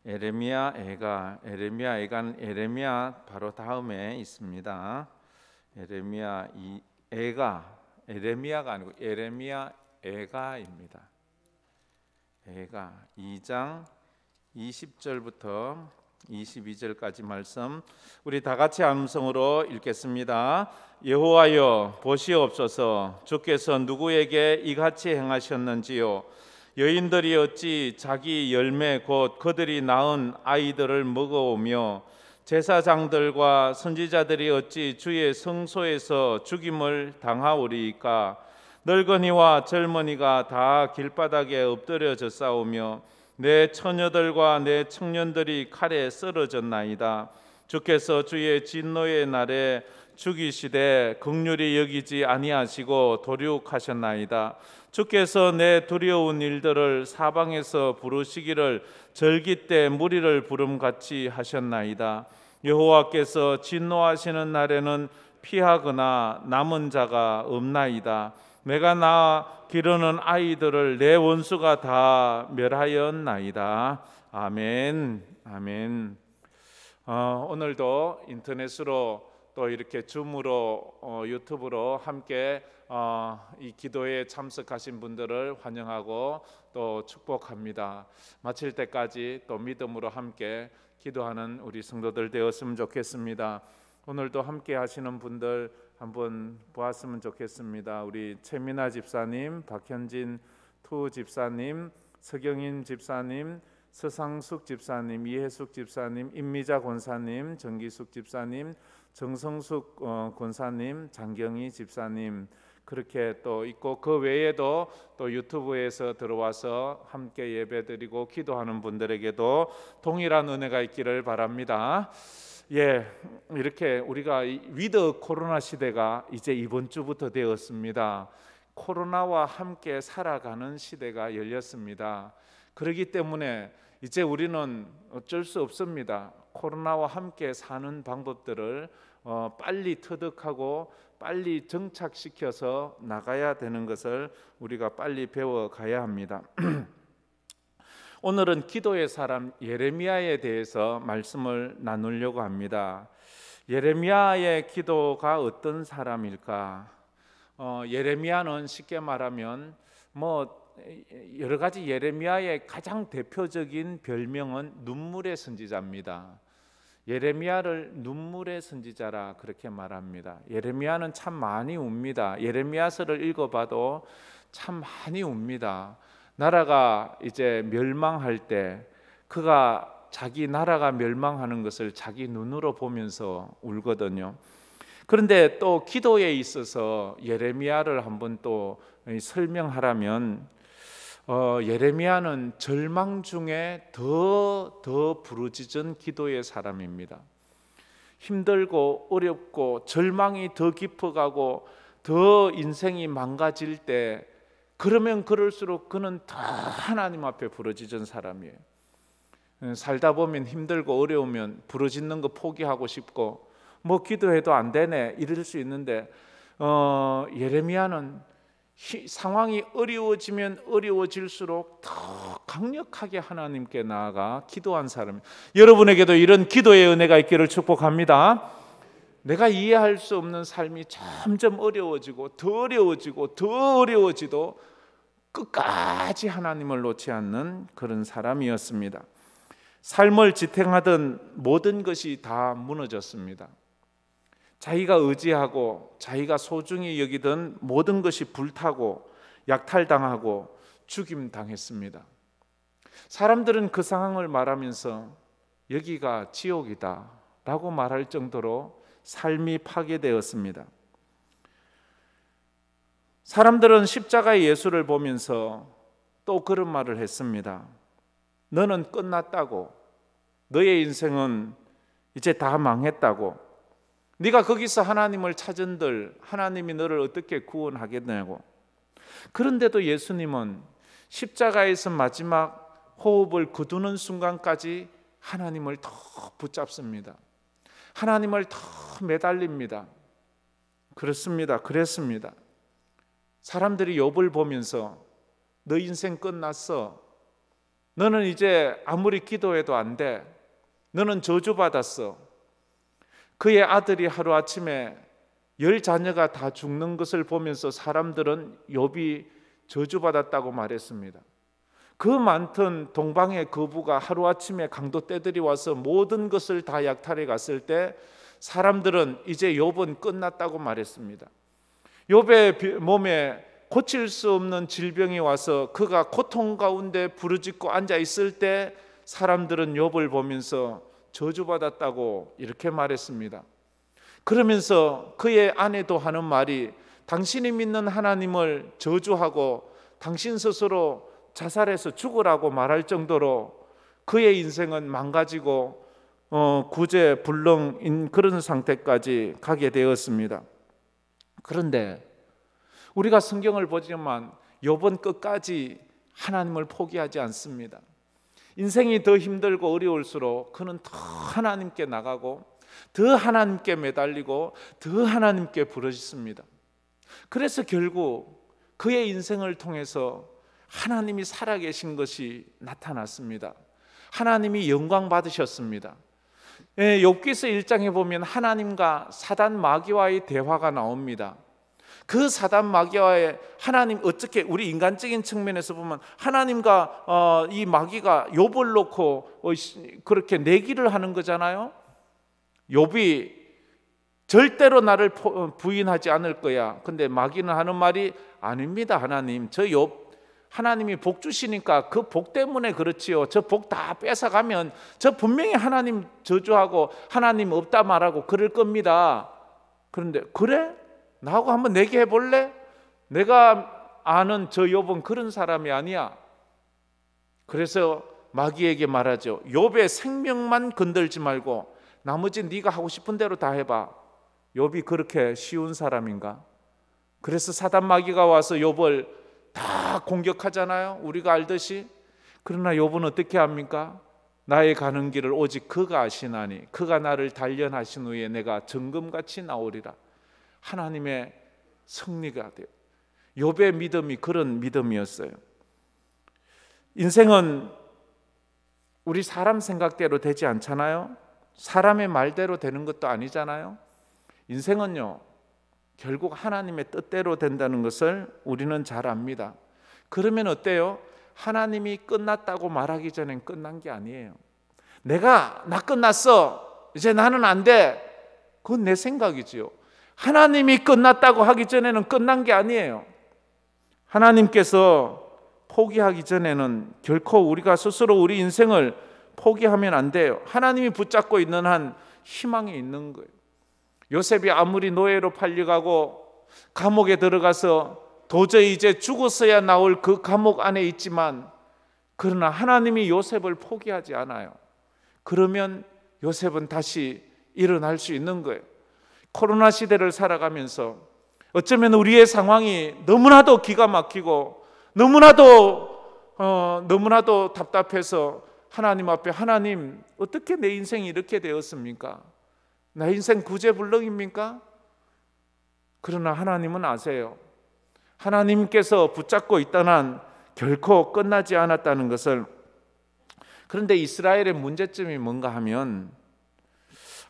에레미야, 에가, 에레미야, 에가는 에레미야 바로 다음에 있습니다. 에레미야, 에가, 에레미야가 아니고 에레미야, 에가입니다. 에가 2장 20절부터 22절까지 말씀 우리 다 같이 함성으로 읽겠습니다. 여호와여 보시옵소서, 주께서 누구에게 이같이 행하셨는지요. 여인들이 어찌 자기 열매 곧 그들이 낳은 아이들을 먹어오며 제사장들과 선지자들이 어찌 주의 성소에서 죽임을 당하오리이까. 늙은이와 젊은이가 다 길바닥에 엎드려져 싸우며 내 처녀들과 내 청년들이 칼에 쓰러졌나이다. 주께서 주의 진노의 날에 죽이시되 긍휼히 여기지 아니하시고 도륙하셨나이다. 주께서 내 두려운 일들을 사방에서 부르시기를 절기 때 무리를 부름같이 하셨나이다. 여호와께서 진노하시는 날에는 피하거나 남은 자가 없나이다. 내가 낳아 기르는 아이들을 내 원수가 다 멸하였나이다. 아멘. 아멘. 오늘도 인터넷으로 또 이렇게 줌으로 유튜브로 함께 이 기도에 참석하신 분들을 환영하고 또 축복합니다. 마칠 때까지 또 믿음으로 함께 기도하는 우리 성도들 되었으면 좋겠습니다. 오늘도 함께 하시는 분들 한번 보았으면 좋겠습니다. 우리 최민아 집사님, 박현진 투 집사님, 서경인 집사님, 서상숙 집사님, 이혜숙 집사님, 임미자 권사님, 정기숙 집사님, 정성숙 권사님, 장경희 집사님 그렇게 또 있고 그 외에도 또 유튜브에서 들어와서 함께 예배드리고 기도하는 분들에게도 동일한 은혜가 있기를 바랍니다. 이렇게 우리가 위드 코로나 시대가 이제 이번 주부터 되었습니다. 코로나와 함께 살아가는 시대가 열렸습니다. 그렇기 때문에 이제 우리는 어쩔 수 없습니다. 코로나와 함께 사는 방법들을 빨리 터득하고 빨리 정착시켜서 나가야 되는 것을 우리가 빨리 배워가야 합니다. 오늘은 기도의 사람 예레미야에 대해서 말씀을 나누려고 합니다. 예레미야의 기도가 어떤 사람일까? 예레미야는 쉽게 말하면 여러 가지 예레미야의 가장 대표적인 별명은 눈물의 선지자입니다. 예레미야를 눈물의 선지자라 그렇게 말합니다. 예레미야는 참 많이 웁니다. 예레미야서를 읽어봐도 참 많이 웁니다. 나라가 이제 멸망할 때 그가 자기 나라가 멸망하는 것을 자기 눈으로 보면서 울거든요. 그런데 또 기도에 있어서 예레미야를 한번 또 설명하라면 예레미야는 절망 중에 더 부르짖은 기도의 사람입니다. 힘들고 어렵고 절망이 더 깊어가고 더 인생이 망가질 때 그러면 그럴수록 그는 더 하나님 앞에 부르짖은 사람이에요. 살다 보면 힘들고 어려우면 부르짖는 거 포기하고 싶고 기도해도 안 되네 이럴 수 있는데 예레미야는 상황이 어려워지면 어려워질수록 더 강력하게 하나님께 나아가 기도한 사람. 여러분에게도 이런 기도의 은혜가 있기를 축복합니다. 내가 이해할 수 없는 삶이 점점 어려워지고 더 어려워지고 더 어려워지도 끝까지 하나님을 놓지 않는 그런 사람이었습니다. 삶을 지탱하던 모든 것이 다 무너졌습니다. 자기가 의지하고 자기가 소중히 여기던 모든 것이 불타고 약탈당하고 죽임당했습니다. 사람들은 그 상황을 말하면서 여기가 지옥이다 라고 말할 정도로 삶이 파괴되었습니다. 사람들은 십자가의 예수를 보면서 또 그런 말을 했습니다. 너는 끝났다고, 너의 인생은 이제 다 망했다고, 네가 거기서 하나님을 찾은들 하나님이 너를 어떻게 구원하겠냐고. 그런데도 예수님은 십자가에서 마지막 호흡을 거두는 순간까지 하나님을 더 붙잡습니다. 하나님을 더 매달립니다. 그랬습니다. 사람들이 욥을 보면서 너 인생 끝났어, 너는 이제 아무리 기도해도 안 돼. 너는 저주받았어. 그의 아들이 하루아침에 10자녀가 다 죽는 것을 보면서 사람들은 욥이 저주받았다고 말했습니다. 그 많던 동방의 거부가 하루아침에 강도 떼들이 와서 모든 것을 다 약탈해 갔을 때 사람들은 이제 욥은 끝났다고 말했습니다. 욥의 몸에 고칠 수 없는 질병이 와서 그가 고통 가운데 부르짖고 앉아 있을 때 사람들은 욥을 보면서 저주받았다고 이렇게 말했습니다. 그러면서 그의 아내도 하는 말이 당신이 믿는 하나님을 저주하고 당신 스스로 자살해서 죽으라고 말할 정도로 그의 인생은 망가지고 구제불능인 그런 상태까지 가게 되었습니다. 그런데 우리가 성경을 보지만 욥은 끝까지 하나님을 포기하지 않습니다. 인생이 더 힘들고 어려울수록 그는 더 하나님께 나가고 더 하나님께 매달리고 더 하나님께 부르짖습니다. 그래서 결국 그의 인생을 통해서 하나님이 살아계신 것이 나타났습니다. 하나님이 영광 받으셨습니다. 욥기서 1장에 보면 하나님과 사단 마귀와의 대화가 나옵니다. 그 사단 마귀와의 하나님, 어떻게 우리 인간적인 측면에서 보면 하나님과 이 마귀가 욥을 놓고 그렇게 내기를 하는 거잖아요. 욥이 절대로 나를 부인하지 않을 거야. 근데 마귀는 하는 말이 아닙니다. 하나님, 저 욥 하나님이 복 주시니까 그 복 때문에 그렇지요. 저 복 다 뺏어가면 저 분명히 하나님 저주하고 하나님 없다 말하고 그럴 겁니다. 그런데 그래? 나하고 한번 내기해 볼래? 내가 아는 저 욥은 그런 사람이 아니야. 그래서 마귀에게 말하죠. 욥의 생명만 건들지 말고 나머지 네가 하고 싶은 대로 다 해봐. 욥이 그렇게 쉬운 사람인가? 그래서 사단 마귀가 와서 욥을 다 공격하잖아요. 우리가 알듯이. 그러나 욥은 어떻게 합니까? 나의 가는 길을 오직 그가 아시나니 그가 나를 단련하신 후에 내가 정금같이 나오리라. 하나님의 승리가 돼요. 욥의 믿음이 그런 믿음이었어요. 인생은 우리 사람 생각대로 되지 않잖아요. 사람의 말대로 되는 것도 아니잖아요. 인생은요, 결국 하나님의 뜻대로 된다는 것을 우리는 잘 압니다. 그러면 어때요? 하나님이 끝났다고 말하기 전엔 끝난 게 아니에요. 나 끝났어. 이제 나는 안 돼. 그건 내 생각이지요. 하나님이 끝났다고 하기 전에는 끝난 게 아니에요. 하나님께서 포기하기 전에는 결코 우리가 스스로 우리 인생을 포기하면 안 돼요. 하나님이 붙잡고 있는 한 희망이 있는 거예요. 요셉이 아무리 노예로 팔려가고 감옥에 들어가서 도저히 이제 죽었어야 나올 그 감옥 안에 있지만 그러나 하나님이 요셉을 포기하지 않아요. 그러면 요셉은 다시 일어날 수 있는 거예요. 코로나 시대를 살아가면서 어쩌면 우리의 상황이 너무나도 기가 막히고 너무나도 답답해서 하나님 앞에 하나님 어떻게 내 인생이 이렇게 되었습니까? 나 인생 구제불능입니까? 그러나 하나님은 아세요. 하나님께서 붙잡고 있던 한 결코 끝나지 않았다는 것을. 그런데 이스라엘의 문제점이 뭔가 하면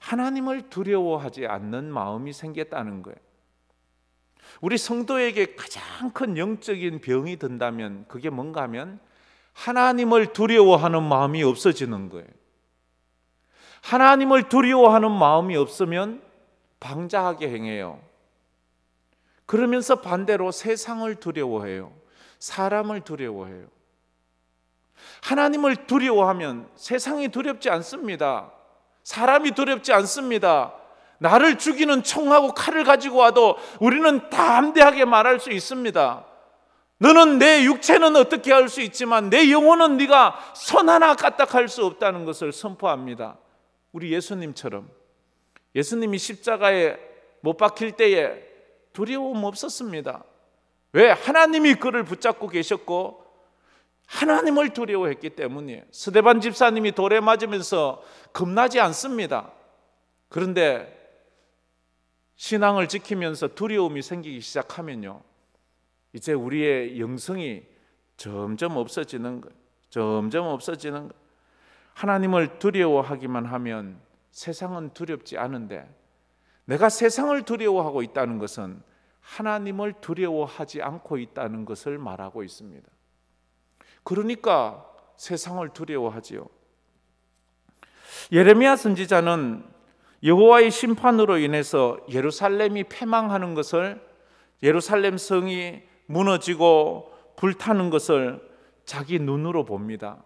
하나님을 두려워하지 않는 마음이 생겼다는 거예요. 우리 성도에게 가장 큰 영적인 병이 든다면 그게 뭔가 하면 하나님을 두려워하는 마음이 없어지는 거예요. 하나님을 두려워하는 마음이 없으면 방자하게 행해요. 그러면서 반대로 세상을 두려워해요. 사람을 두려워해요. 하나님을 두려워하면 세상이 두렵지 않습니다. 사람이 두렵지 않습니다. 나를 죽이는 총하고 칼을 가지고 와도 우리는 담대하게 말할 수 있습니다. 너는 내 육체는 어떻게 할 수 있지만 내 영혼은 네가 손 하나 까딱할 수 없다는 것을 선포합니다. 우리 예수님처럼. 예수님이 십자가에 못 박힐 때에 두려움 없었습니다. 왜? 하나님이 그를 붙잡고 계셨고 하나님을 두려워했기 때문이에요. 스데반 집사님이 돌에 맞으면서 겁나지 않습니다. 그런데 신앙을 지키면서 두려움이 생기기 시작하면요, 이제 우리의 영성이 점점 없어지는 거예요. 점점 없어지는 거예요. 하나님을 두려워하기만 하면 세상은 두렵지 않은데, 내가 세상을 두려워하고 있다는 것은 하나님을 두려워하지 않고 있다는 것을 말하고 있습니다. 그러니까 세상을 두려워하지요. 예레미야 선지자는 여호와의 심판으로 인해서 예루살렘이 패망하는 것을, 예루살렘 성이 무너지고 불타는 것을 자기 눈으로 봅니다.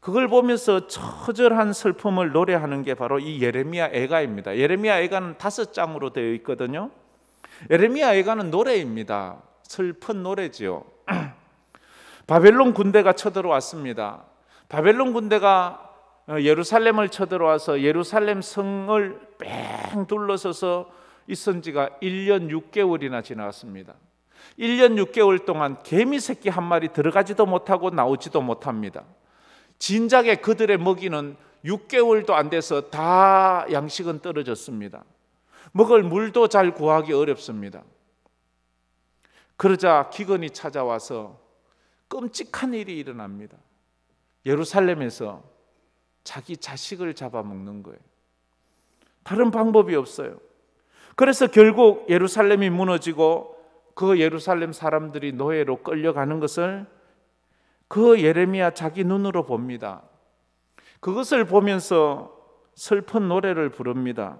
그걸 보면서 처절한 슬픔을 노래하는 게 바로 이 예레미야 애가입니다. 예레미야 애가는 5장으로 되어 있거든요. 예레미야 애가는 노래입니다. 슬픈 노래지요. 바벨론 군대가 쳐들어왔습니다. 바벨론 군대가 예루살렘을 쳐들어와서 예루살렘 성을 뺑 둘러서서 있은 지가 1년 6개월이나 지났습니다. 1년 6개월 동안 개미 새끼 한 마리 들어가지도 못하고 나오지도 못합니다. 진작에 그들의 먹이는 6개월도 안 돼서 다 양식은 떨어졌습니다. 먹을 물도 잘 구하기 어렵습니다. 그러자 기근이 찾아와서 끔찍한 일이 일어납니다. 예루살렘에서 자기 자식을 잡아먹는 거예요. 다른 방법이 없어요. 그래서 결국 예루살렘이 무너지고 그 예루살렘 사람들이 노예로 끌려가는 것을 그 예레미야 자기 눈으로 봅니다. 그것을 보면서 슬픈 노래를 부릅니다.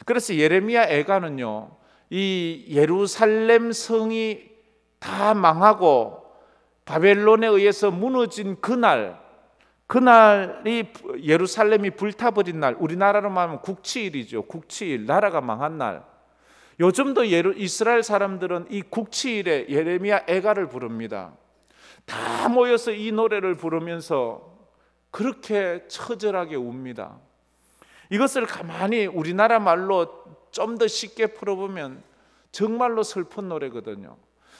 그래서 예레미야 애가는요, 이 예루살렘 성이 다 망하고 바벨론에 의해서 무너진 그날이 예루살렘이 불타버린 날, 우리나라로 말하면 국치일이죠. 국치일, 나라가 망한 날. 요즘도 이스라엘 사람들은 이 국치일에 예레미야 애가를 부릅니다. 다 모여서 이 노래를 부르면서 그렇게 처절하게 웁니다. 이것을 가만히 우리나라 말로 좀 더 쉽게 풀어보면 정말로 슬픈 노래거든요.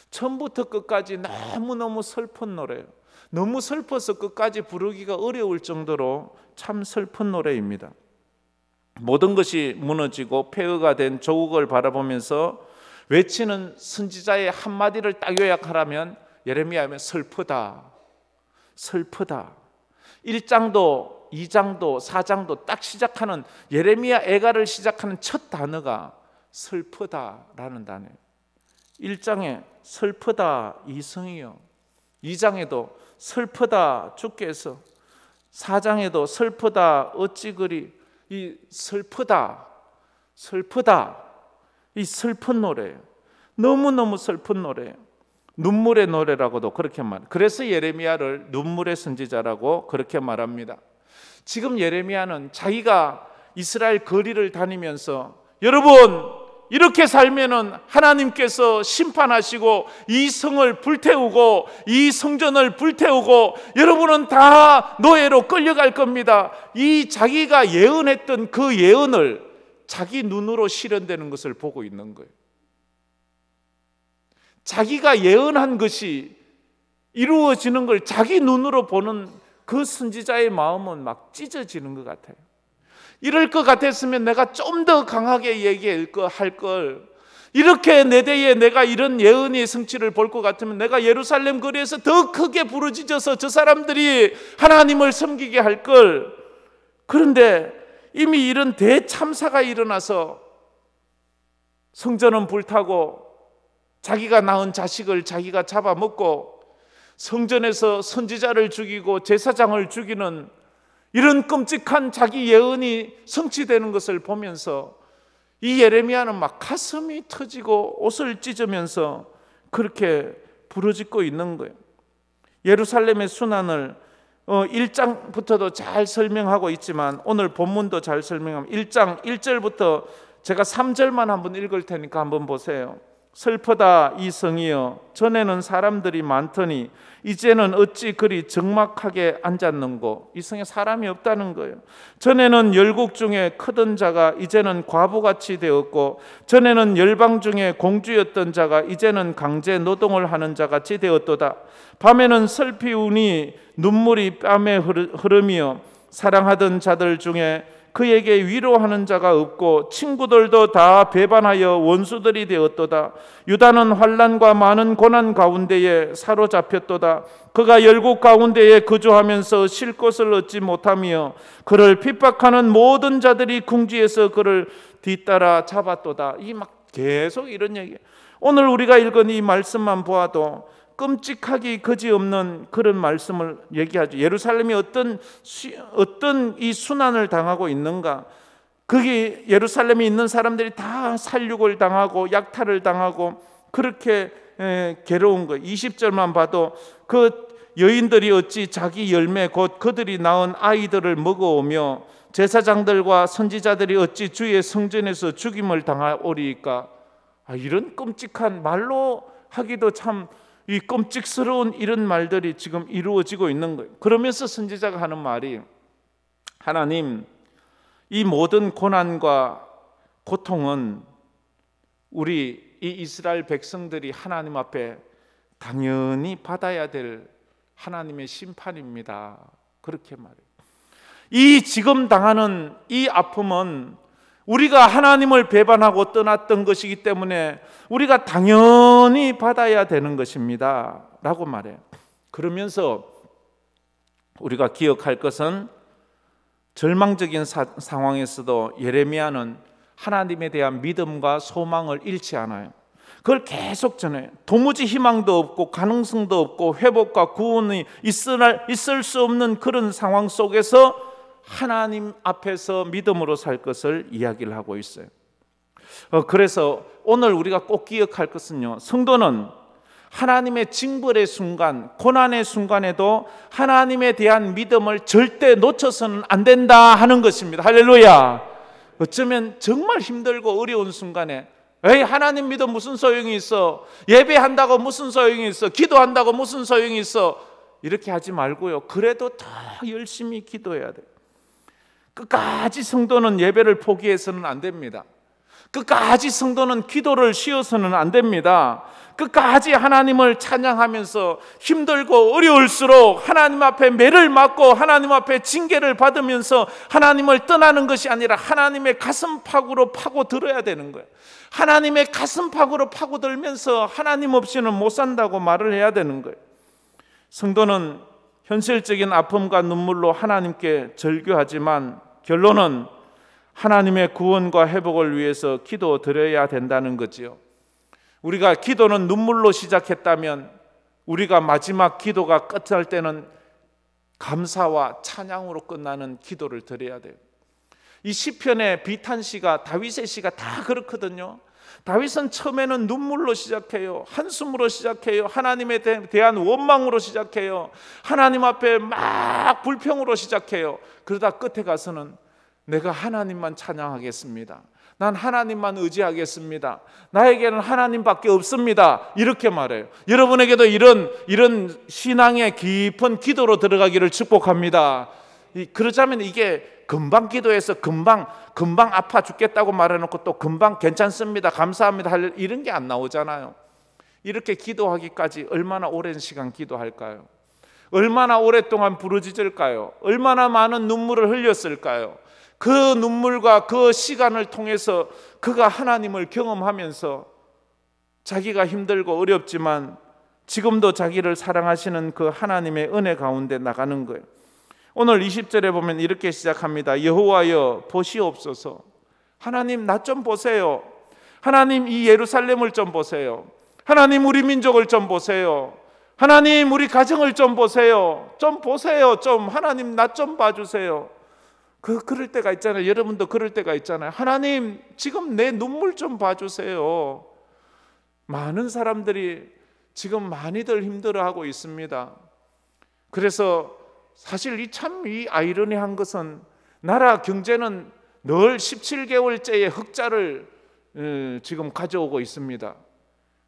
처음부터 끝까지 너무너무 슬픈 노래예요. 너무 슬퍼서 끝까지 부르기가 어려울 정도로 참 슬픈 노래입니다. 모든 것이 무너지고 폐허가 된 조국을 바라보면서 외치는 선지자의 한마디를 딱 요약하라면 예레미야는 슬프다, 슬프다. 1장도 2장도 4장도 딱 시작하는 예레미야 애가를 시작하는 첫 단어가 슬프다라는 단어예요. 1장에 슬프다 이승이요, 2장에도 슬프다 주께서, 4장에도 슬프다 어찌 그리. 이 슬프다 이 슬픈 노래예요. 너무너무 슬픈 노래예요. 눈물의 노래라고도 그렇게 말해요. 그래서 예레미야를 눈물의 선지자라고 그렇게 말합니다. 지금 예레미야는 자기가 이스라엘 거리를 다니면서, 여러분 이렇게 살면은 하나님께서 심판하시고 이 성을 불태우고 이 성전을 불태우고 여러분은 다 노예로 끌려갈 겁니다. 이 자기가 예언했던 그 예언을 자기 눈으로 실현되는 것을 보고 있는 거예요. 자기가 예언한 것이 이루어지는 걸 자기 눈으로 보는 그 선지자의 마음은 막 찢어지는 것 같아요. 이럴 것 같았으면 내가 좀 더 강하게 얘기할 걸, 이렇게 내 대에 내가 이런 예언의 성취를 볼 것 같으면 내가 예루살렘 거리에서 더 크게 부르짖어서 저 사람들이 하나님을 섬기게 할 걸. 그런데 이미 이런 대참사가 일어나서 성전은 불타고 자기가 낳은 자식을 자기가 잡아먹고 성전에서 선지자를 죽이고 제사장을 죽이는 이런 끔찍한 자기 예언이 성취되는 것을 보면서 이 예레미야는 막 가슴이 터지고 옷을 찢으면서 그렇게 부르짖고 있는 거예요. 예루살렘의 순환을 1장부터도 잘 설명하고 있지만 오늘 본문도 잘 설명하면 1장 1절부터 제가 3절만 한번 읽을 테니까 한번 보세요. 슬프다 이 성이여, 전에는 사람들이 많더니 이제는 어찌 그리 적막하게 앉았는고. 이 성에 사람이 없다는 거예요. 전에는 열국 중에 크던 자가 이제는 과부같이 되었고, 전에는 열방 중에 공주였던 자가 이제는 강제 노동을 하는 자같이 되었도다. 밤에는 슬피 우니 눈물이 뺨에 흐름이여, 사랑하던 자들 중에 그에게 위로하는 자가 없고 친구들도 다 배반하여 원수들이 되었도다. 유다는 환난과 많은 고난 가운데에 사로잡혔도다. 그가 열국 가운데에 거주하면서 쉴 곳을 얻지 못하며 그를 핍박하는 모든 자들이 궁지에서 그를 뒤따라 잡았도다. 이 막 계속 이런 얘기. 오늘 우리가 읽은 이 말씀만 보아도 끔찍하기 그지없는 그런 말씀을 얘기하죠. 예루살렘이 어떤 이 순환을 당하고 있는가? 거기 예루살렘에 있는 사람들이 다 살육을 당하고 약탈을 당하고 그렇게 괴로운 거. 20절만 봐도 그 여인들이 어찌 자기 열매 곧 그들이 낳은 아이들을 먹어오며 제사장들과 선지자들이 어찌 주의 성전에서 죽임을 당하오리까? 이런 끔찍한 말로 하기도 참 이 끔찍스러운 이런 말들이 지금 이루어지고 있는 거예요. 그러면서 선지자가 하는 말이, 하나님, 이 모든 고난과 고통은 우리 이 이스라엘 백성들이 하나님 앞에 당연히 받아야 될 하나님의 심판입니다. 그렇게 말해요. 이 지금 당하는 이 아픔은 우리가 하나님을 배반하고 떠났던 것이기 때문에 우리가 당연히 받아야 되는 것입니다 라고 말해요. 그러면서 우리가 기억할 것은 절망적인 상황에서도 예레미야는 하나님에 대한 믿음과 소망을 잃지 않아요. 그걸 계속 전해요. 도무지 희망도 없고 가능성도 없고 회복과 구원이 있을 수 없는 그런 상황 속에서 하나님 앞에서 믿음으로 살 것을 이야기를 하고 있어요. 그래서 오늘 우리가 꼭 기억할 것은요, 성도는 하나님의 징벌의 순간, 고난의 순간에도 하나님에 대한 믿음을 절대 놓쳐서는 안 된다 하는 것입니다. 할렐루야. 어쩌면 정말 힘들고 어려운 순간에 에이, 하나님 믿음 무슨 소용이 있어? 예배한다고 무슨 소용이 있어? 기도한다고 무슨 소용이 있어? 이렇게 하지 말고요, 그래도 더 열심히 기도해야 돼요. 끝까지 성도는 예배를 포기해서는 안 됩니다. 끝까지 성도는 기도를 쉬어서는 안 됩니다. 끝까지 하나님을 찬양하면서 힘들고 어려울수록 하나님 앞에 매를 맞고 하나님 앞에 징계를 받으면서 하나님을 떠나는 것이 아니라 하나님의 가슴팍으로 파고들어야 되는 거예요. 하나님의 가슴팍으로 파고들면서 하나님 없이는 못 산다고 말을 해야 되는 거예요. 성도는 현실적인 아픔과 눈물로 하나님께 절규하지만 결론은 하나님의 구원과 회복을 위해서 기도드려야 된다는 거지요. 우리가 기도는 눈물로 시작했다면 우리가 마지막 기도가 끝날 때는 감사와 찬양으로 끝나는 기도를 드려야 돼요. 이 시편의 비탄시가, 다윗의 시가 다 그렇거든요. 다윗은 처음에는 눈물로 시작해요. 한숨으로 시작해요. 하나님에 대한 원망으로 시작해요. 하나님 앞에 막 불평으로 시작해요. 그러다 끝에 가서는 내가 하나님만 찬양하겠습니다. 난 하나님만 의지하겠습니다. 나에게는 하나님밖에 없습니다. 이렇게 말해요. 여러분에게도 이런 신앙의 깊은 기도로 들어가기를 축복합니다. 그러자면 이게 금방 기도해서 금방 아파 죽겠다고 말해놓고 또 금방 괜찮습니다, 감사합니다 이런 게 안 나오잖아요. 이렇게 기도하기까지 얼마나 오랜 시간 기도할까요? 얼마나 오랫동안 부르짖을까요? 얼마나 많은 눈물을 흘렸을까요? 그 눈물과 그 시간을 통해서 그가 하나님을 경험하면서 자기가 힘들고 어렵지만 지금도 자기를 사랑하시는 그 하나님의 은혜 가운데 나가는 거예요. 오늘 20절에 보면 이렇게 시작합니다. 여호와여 보시옵소서. 하나님 나 좀 보세요. 하나님 이 예루살렘을 좀 보세요. 하나님 우리 민족을 좀 보세요. 하나님 우리 가정을 좀 보세요. 좀 보세요. 좀 하나님 나 좀 봐주세요. 그럴 때가 있잖아요. 여러분도 그럴 때가 있잖아요. 하나님 지금 내 눈물 좀 봐주세요. 많은 사람들이 지금 많이들 힘들어하고 있습니다. 그래서 사실 이 아이러니한 것은 나라 경제는 늘 17개월째의 흑자를 지금 가져오고 있습니다.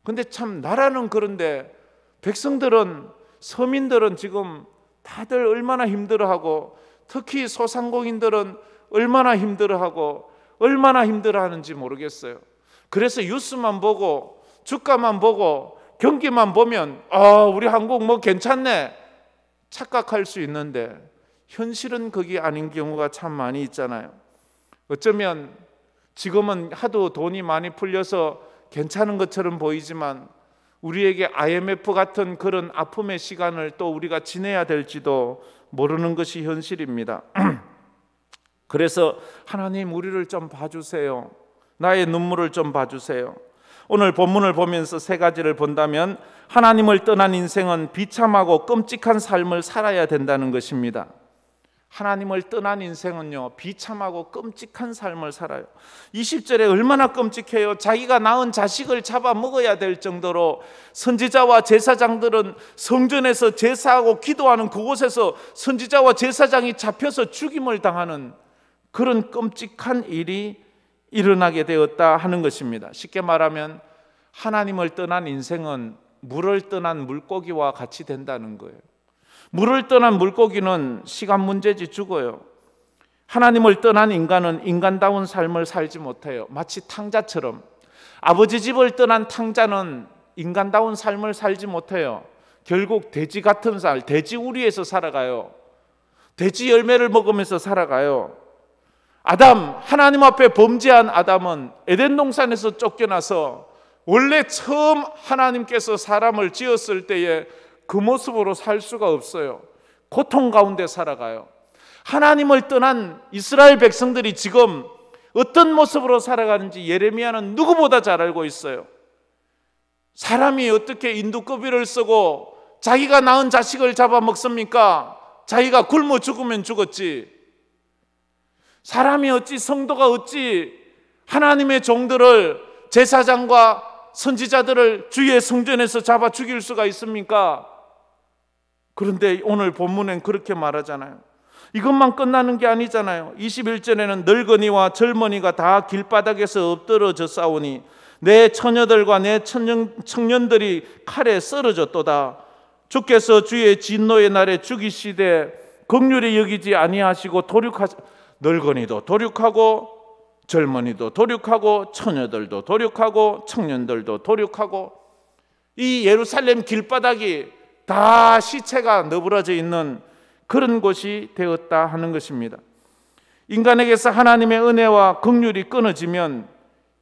근데 참 나라는 그런데 백성들은, 서민들은 지금 다들 얼마나 힘들어하고 특히 소상공인들은 얼마나 힘들어하고 얼마나 힘들어하는지 모르겠어요. 그래서 뉴스만 보고 주가만 보고 경기만 보면 우리 한국 뭐 괜찮네 착각할 수 있는데 현실은 그게 아닌 경우가 참 많이 있잖아요. 어쩌면 지금은 하도 돈이 많이 풀려서 괜찮은 것처럼 보이지만 우리에게 IMF 같은 그런 아픔의 시간을 또 우리가 지내야 될지도 모르는 것이 현실입니다. 그래서 하나님, 우리를 좀 봐주세요. 나의 눈물을 좀 봐주세요. 오늘 본문을 보면서 세 가지를 본다면, 하나님을 떠난 인생은 비참하고 끔찍한 삶을 살아야 된다는 것입니다. 하나님을 떠난 인생은요, 비참하고 끔찍한 삶을 살아요. 20절에 얼마나 끔찍해요. 자기가 낳은 자식을 잡아먹어야 될 정도로 선지자와 제사장들은 성전에서 제사하고 기도하는 그곳에서 선지자와 제사장이 잡혀서 죽임을 당하는 그런 끔찍한 일이 일어나게 되었다 하는 것입니다. 쉽게 말하면 하나님을 떠난 인생은 물을 떠난 물고기와 같이 된다는 거예요. 물을 떠난 물고기는 시간 문제지 죽어요. 하나님을 떠난 인간은 인간다운 삶을 살지 못해요. 마치 탕자처럼. 아버지 집을 떠난 탕자는 인간다운 삶을 살지 못해요. 결국 돼지 같은 살, 돼지 우리에서 살아가요. 돼지 열매를 먹으면서 살아가요. 하나님 앞에 범죄한 아담은 에덴 동산에서 쫓겨나서 원래 처음 하나님께서 사람을 지었을 때에 그 모습으로 살 수가 없어요. 고통 가운데 살아가요. 하나님을 떠난 이스라엘 백성들이 지금 어떤 모습으로 살아가는지 예레미야는 누구보다 잘 알고 있어요. 사람이 어떻게 인두꺼비를 쓰고 자기가 낳은 자식을 잡아먹습니까? 자기가 굶어 죽으면 죽었지. 사람이 어찌, 성도가 어찌 하나님의 종들을, 제사장과 선지자들을 주의 성전에서 잡아 죽일 수가 있습니까? 그런데 오늘 본문엔 그렇게 말하잖아요. 이것만 끝나는 게 아니잖아요. 21절에는 늙은이와 젊은이가 다 길바닥에서 엎드러져 싸우니 내 처녀들과 내 청년들이 칼에 쓰러졌도다. 주께서 주의 진노의 날에 죽이시되 긍휼히 여기지 아니하시고 늙은이도 도륙하고 젊은이도 도륙하고 처녀들도 도륙하고 청년들도 도륙하고, 이 예루살렘 길바닥이 다 시체가 너부러져 있는 그런 곳이 되었다 하는 것입니다. 인간에게서 하나님의 은혜와 긍휼이 끊어지면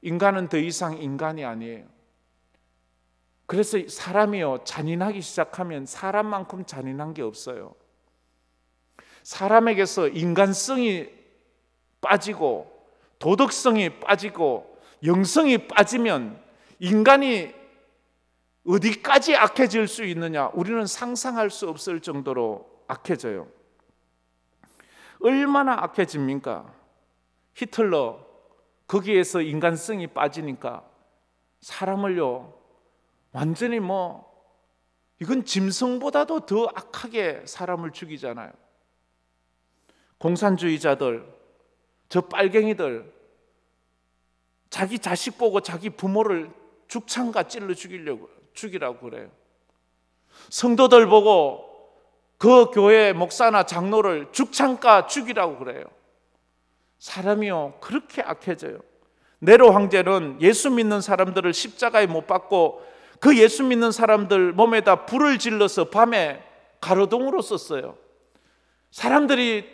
인간은 더 이상 인간이 아니에요. 그래서 사람이요, 잔인하기 시작하면 사람만큼 잔인한 게 없어요. 사람에게서 인간성이 빠지고 도덕성이 빠지고 영성이 빠지면 인간이 어디까지 악해질 수 있느냐, 우리는 상상할 수 없을 정도로 악해져요. 얼마나 악해집니까? 히틀러, 거기에서 인간성이 빠지니까 사람을요 완전히 이건 짐승보다도 더 악하게 사람을 죽이잖아요. 공산주의자들, 저 빨갱이들, 자기 자식 보고 자기 부모를 죽창과 찔러 죽이라고 그래요. 성도들 보고 그 교회 목사나 장로를 죽창과 죽이라고 그래요. 사람이요 그렇게 악해져요. 네로 황제는 예수 믿는 사람들을 십자가에 못 박고 그 예수 믿는 사람들 몸에다 불을 질러서 밤에 가로등으로 썼어요. 사람들이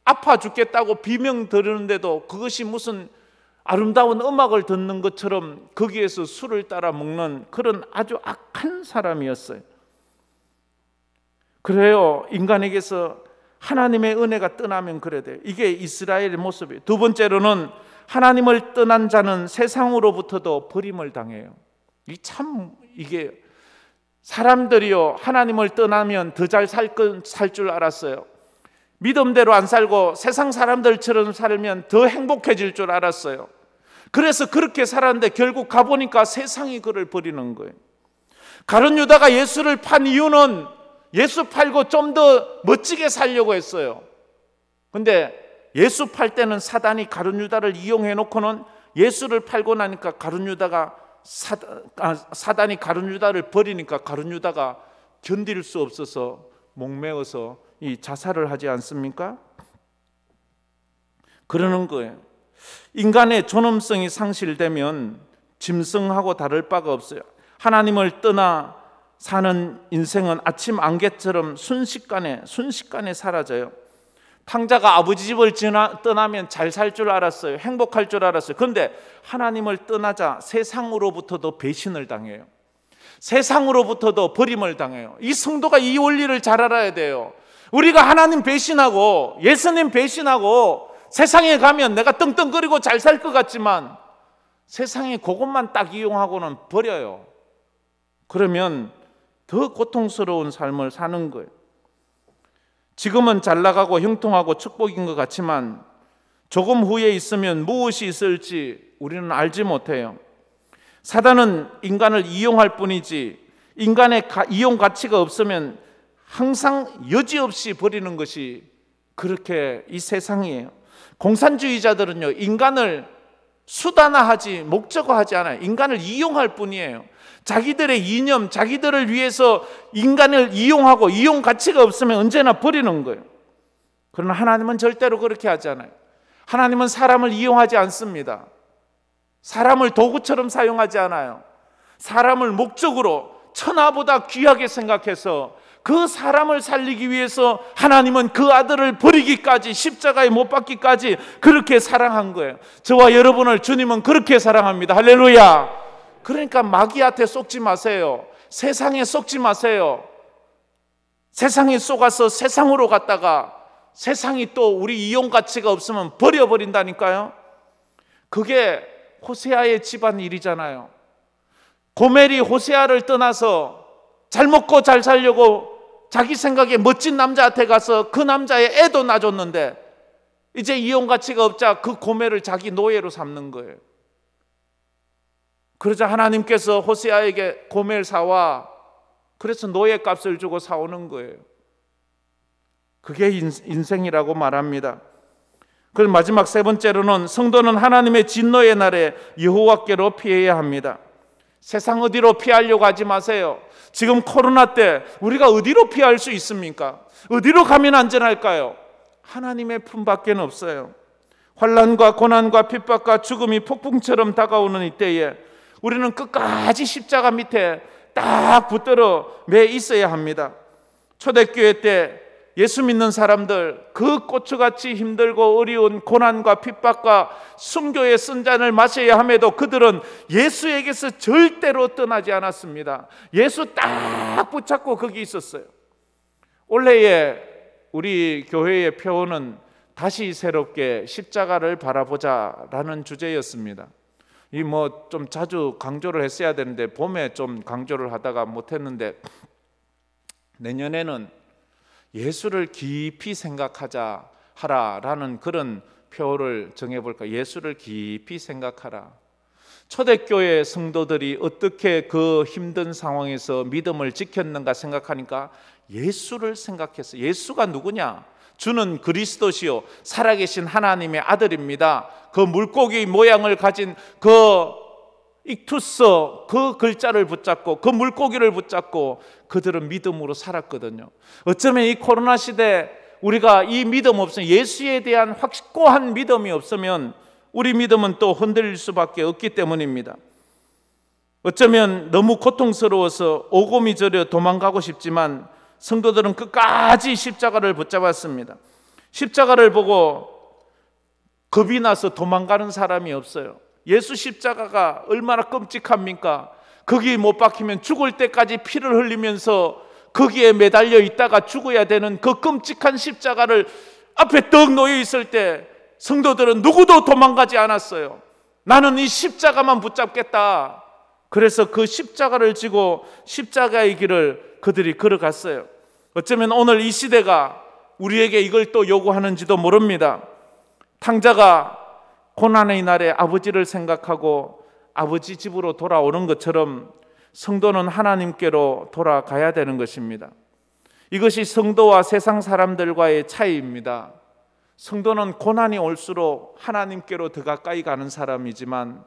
아파 죽겠다고 비명 들으는데도 그것이 무슨 아름다운 음악을 듣는 것처럼 거기에서 술을 따라 먹는 그런 아주 악한 사람이었어요. 그래요, 인간에게서 하나님의 은혜가 떠나면 그래야 돼요. 이게 이스라엘의 모습이에요. 두 번째로는 하나님을 떠난 자는 세상으로부터도 버림을 당해요. 이게 사람들이요 하나님을 떠나면 더 잘 살 줄 알았어요. 믿음대로 안 살고 세상 사람들처럼 살면 더 행복해질 줄 알았어요. 그래서 그렇게 살았는데 결국 가보니까 세상이 그를 버리는 거예요. 가룟 유다가 예수를 판 이유는 예수 팔고 좀 더 멋지게 살려고 했어요. 근데 예수 팔 때는 사단이 가룟 유다를 이용해 놓고는 예수를 팔고 나니까 가룟 유다가 사단이 가룟 유다를 버리니까 가룟 유다가 견딜 수 없어서 목매어서 이 자살을 하지 않습니까? 그러는 거예요. 인간의 존엄성이 상실되면 짐승하고 다를 바가 없어요. 하나님을 떠나 사는 인생은 아침 안개처럼 순식간에 사라져요. 탕자가 아버지 집을 떠나면 잘 살 줄 알았어요. 행복할 줄 알았어요. 그런데 하나님을 떠나자 세상으로부터도 배신을 당해요. 세상으로부터도 버림을 당해요. 이 성도가 이 원리를 잘 알아야 돼요. 우리가 하나님 배신하고 예수님 배신하고 세상에 가면 내가 떵떵거리고 잘 살 것 같지만 세상에 그것만 딱 이용하고는 버려요. 그러면 더 고통스러운 삶을 사는 거예요. 지금은 잘 나가고 형통하고 축복인 것 같지만 조금 후에 있으면 무엇이 있을지 우리는 알지 못해요. 사단은 인간을 이용할 뿐이지 인간의 이용 가치가 없으면 항상 여지없이 버리는 것이 그렇게 이 세상이에요. 공산주의자들은요, 인간을 수단화하지 목적화하지 않아요. 인간을 이용할 뿐이에요. 자기들의 이념, 자기들을 위해서 인간을 이용하고 이용 가치가 없으면 언제나 버리는 거예요. 그러나 하나님은 절대로 그렇게 하지 않아요. 하나님은 사람을 이용하지 않습니다. 사람을 도구처럼 사용하지 않아요. 사람을 목적으로 천하보다 귀하게 생각해서 그 사람을 살리기 위해서 하나님은 그 아들을 버리기까지 십자가에 못 박기까지 그렇게 사랑한 거예요. 저와 여러분을 주님은 그렇게 사랑합니다. 할렐루야. 그러니까 마귀한테 속지 마세요. 세상에 속지 마세요. 세상에 속아서 세상으로 갔다가 세상이 또 우리 이용 가치가 없으면 버려버린다니까요. 그게 호세아의 집안 일이잖아요. 고멜이 호세아를 떠나서 잘 먹고 잘 살려고 자기 생각에 멋진 남자한테 가서 그 남자의 애도 낳아줬는데 이제 이용 가치가 없자 그 고멜을 자기 노예로 삼는 거예요. 그러자 하나님께서 호세아에게 고멜 사와, 그래서 노예 값을 주고 사오는 거예요. 그게 인생이라고 말합니다. 그리고 마지막 세 번째로는 성도는 하나님의 진노의 날에 여호와께로 피해야 합니다. 세상 어디로 피하려고 하지 마세요. 지금 코로나 때 우리가 어디로 피할 수 있습니까? 어디로 가면 안전할까요? 하나님의 품밖에 없어요. 환난과 고난과 핍박과 죽음이 폭풍처럼 다가오는 이때에 우리는 끝까지 십자가 밑에 딱 붙들어 매 있어야 합니다. 초대교회 때 예수 믿는 사람들 그 고추같이 힘들고 어려운 고난과 핍박과 순교의 쓴잔을 마셔야 함에도 그들은 예수에게서 절대로 떠나지 않았습니다. 예수 딱 붙잡고 거기 있었어요. 올해의 우리 교회의 표어는 다시 새롭게 십자가를 바라보자라는 주제였습니다. 이 뭐 좀 자주 강조를 했어야 되는데 봄에 좀 강조를 하다가 못했는데 내년에는 예수를 깊이 생각하자 하라라는 그런 표어를 정해볼까. 예수를 깊이 생각하라. 초대교회 성도들이 어떻게 그 힘든 상황에서 믿음을 지켰는가 생각하니까 예수를 생각했어요. 예수가 누구냐? 주는 그리스도시요 살아계신 하나님의 아들입니다. 그 물고기 모양을 가진 그 익투스 그 글자를 붙잡고 그 물고기를 붙잡고 그들은 믿음으로 살았거든요. 어쩌면 이 코로나 시대 우리가 이 믿음 없으면, 예수에 대한 확고한 믿음이 없으면 우리 믿음은 또 흔들릴 수밖에 없기 때문입니다. 어쩌면 너무 고통스러워서 오곰이 저려 도망가고 싶지만 성도들은 끝까지 십자가를 붙잡았습니다. 십자가를 보고 겁이 나서 도망가는 사람이 없어요. 예수 십자가가 얼마나 끔찍합니까? 거기 못 박히면 죽을 때까지 피를 흘리면서 거기에 매달려 있다가 죽어야 되는 그 끔찍한 십자가를 앞에 떡 놓여 있을 때 성도들은 누구도 도망가지 않았어요. 나는 이 십자가만 붙잡겠다. 그래서 그 십자가를 지고 십자가의 길을 그들이 걸어갔어요. 어쩌면 오늘 이 시대가 우리에게 이걸 또 요구하는지도 모릅니다. 탕자가 고난의 날에 아버지를 생각하고 아버지 집으로 돌아오는 것처럼 성도는 하나님께로 돌아가야 되는 것입니다. 이것이 성도와 세상 사람들과의 차이입니다. 성도는 고난이 올수록 하나님께로 더 가까이 가는 사람이지만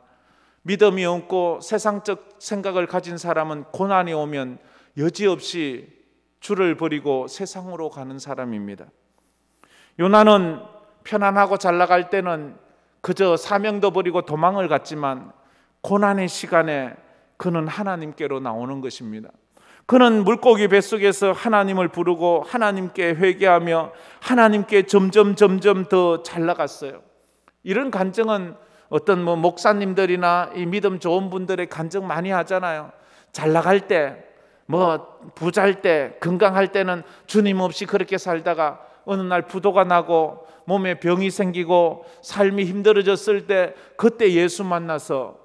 믿음이 없고 세상적 생각을 가진 사람은 고난이 오면 여지없이 주를 버리고 세상으로 가는 사람입니다. 요나는 편안하고 잘 나갈 때는 그저 사명도 버리고 도망을 갔지만 고난의 시간에 그는 하나님께로 나오는 것입니다. 그는 물고기 뱃속에서 하나님을 부르고 하나님께 회개하며 하나님께 점점 더 잘 나갔어요. 이런 간증은 어떤 목사님들이나 이 믿음 좋은 분들의 간증 많이 하잖아요. 잘 나갈 때, 부잘 때, 건강할 때는 주님 없이 그렇게 살다가 어느 날 부도가 나고 몸에 병이 생기고 삶이 힘들어졌을 때 그때 예수 만나서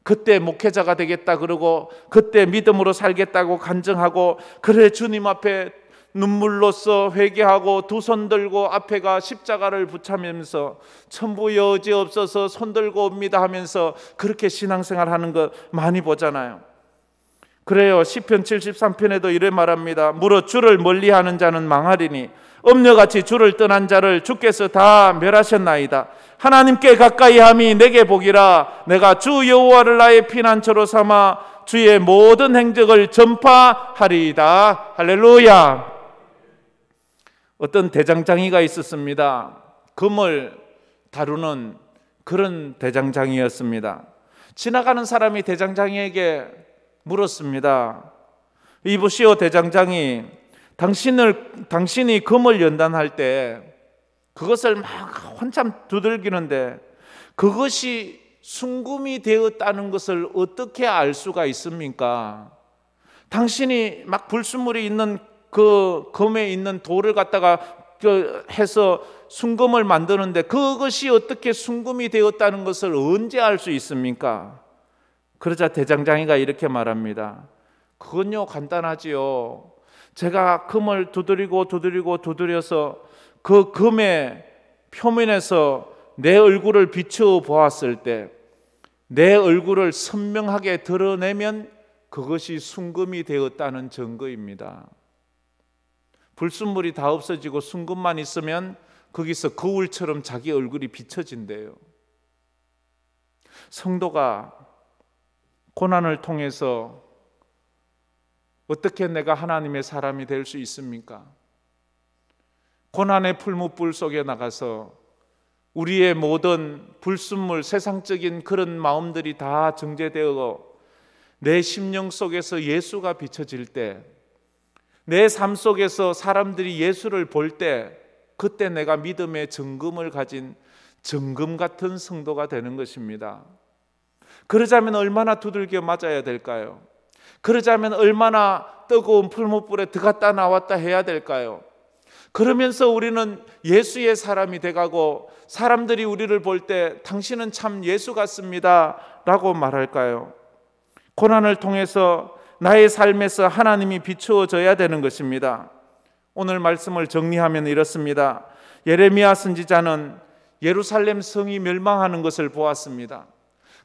그때 목회자가 되겠다 그러고 그때 믿음으로 살겠다고 간증하고, 그래 주님 앞에 눈물로써 회개하고 두 손 들고 앞에가 십자가를 붙잡으면서 천부 여지 없어서 손 들고 옵니다 하면서 그렇게 신앙생활 하는 거 많이 보잖아요. 그래요. 시편 73편에도 이래 말합니다. 무릇 주를 멀리하는 자는 망하리니 엄녀같이 주를 떠난 자를 주께서 다 멸하셨나이다. 하나님께 가까이함이 내게 복이라. 내가 주 여호와를 나의 피난처로 삼아 주의 모든 행적을 전파하리이다. 할렐루야. 어떤 대장장이가 있었습니다. 금을 다루는 그런 대장장이였습니다. 지나가는 사람이 대장장이에게 물었습니다. 이보시오 대장장이, 당신이 금을 연단할 때 그것을 막 한참 두들기는데 그것이 순금이 되었다는 것을 어떻게 알 수가 있습니까? 당신이 막 불순물이 있는 그 금에 있는 돌을 갖다가 해서 순금을 만드는데 그것이 어떻게 순금이 되었다는 것을 언제 알 수 있습니까? 그러자 대장장이가 이렇게 말합니다. 그건요 간단하지요. 제가 금을 두드려서 그 금의 표면에서 내 얼굴을 비추어 보았을 때 내 얼굴을 선명하게 드러내면 그것이 순금이 되었다는 증거입니다. 불순물이 다 없어지고 순금만 있으면 거기서 거울처럼 자기 얼굴이 비춰진대요. 성도가 고난을 통해서 어떻게 내가 하나님의 사람이 될 수 있습니까? 고난의 풀무불 속에 나가서 우리의 모든 불순물, 세상적인 그런 마음들이 다 정제되어 내 심령 속에서 예수가 비춰질 때, 내 삶 속에서 사람들이 예수를 볼 때, 그때 내가 믿음의 정금을 가진 정금 같은 성도가 되는 것입니다. 그러자면 얼마나 두들겨 맞아야 될까요? 그러자면 얼마나 뜨거운 풀무불에 들어갔다 나왔다 해야 될까요? 그러면서 우리는 예수의 사람이 돼가고 사람들이 우리를 볼 때 당신은 참 예수 같습니다 라고 말할까요? 고난을 통해서 나의 삶에서 하나님이 비추어져야 되는 것입니다. 오늘 말씀을 정리하면 이렇습니다. 예레미야 선지자는 예루살렘 성이 멸망하는 것을 보았습니다.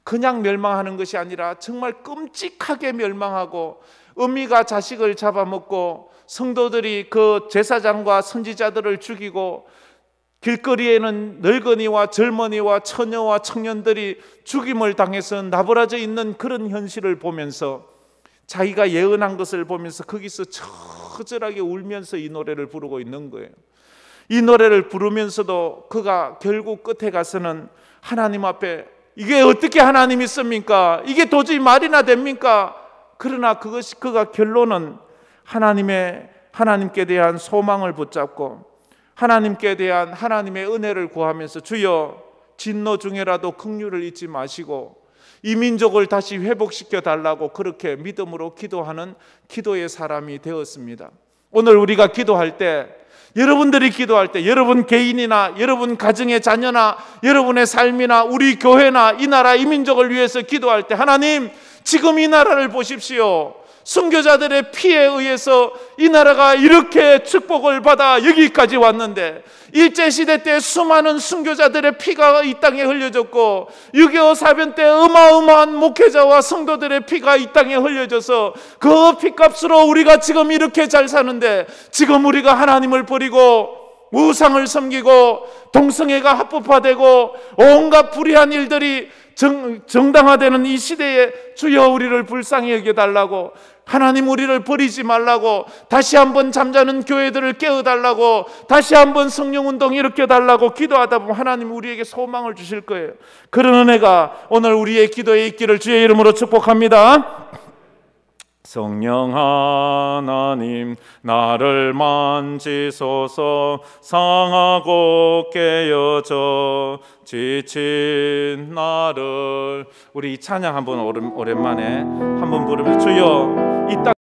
그냥 멸망하는 것이 아니라 정말 끔찍하게 멸망하고 어미가 자식을 잡아먹고 성도들이 그 제사장과 선지자들을 죽이고 길거리에는 늙은이와 젊은이와 처녀와 청년들이 죽임을 당해서 나부라져 있는 그런 현실을 보면서 자기가 예언한 것을 보면서 거기서 처절하게 울면서 이 노래를 부르고 있는 거예요. 이 노래를 부르면서도 그가 결국 끝에 가서는 하나님 앞에 이게 어떻게 하나님이 있습니까? 이게 도저히 말이나 됩니까? 그러나 그가 결론은 하나님께 대한 소망을 붙잡고 하나님께 대한 하나님의 은혜를 구하면서 주여 진노 중에라도 긍휼을 잊지 마시고 이 민족을 다시 회복시켜 달라고 그렇게 믿음으로 기도하는 기도의 사람이 되었습니다. 오늘 우리가 기도할 때, 여러분들이 기도할 때, 여러분 개인이나 여러분 가정의 자녀나 여러분의 삶이나 우리 교회나 이 나라 이 민족을 위해서 기도할 때, 하나님 지금 이 나라를 보십시오. 순교자들의 피에 의해서 이 나라가 이렇게 축복을 받아 여기까지 왔는데 일제시대 때 수많은 순교자들의 피가 이 땅에 흘려졌고 6.25 사변 때 어마어마한 목회자와 성도들의 피가 이 땅에 흘려져서 그 피값으로 우리가 지금 이렇게 잘 사는데 지금 우리가 하나님을 버리고 우상을 섬기고 동성애가 합법화되고 온갖 불의한 일들이 정당화되는 이 시대에 주여 우리를 불쌍히 여겨달라고, 하나님 우리를 버리지 말라고, 다시 한번 잠자는 교회들을 깨워달라고, 다시 한번 성령운동 일으켜달라고 기도하다 보면 하나님 우리에게 소망을 주실 거예요. 그런 은혜가 오늘 우리의 기도에 있기를 주의 이름으로 축복합니다. 성령 하나님 나를 만지소서. 상하고 깨어져 지친 나를. 우리 이 찬양 한번 오랜만에 한번 부르면서 주여 이 땅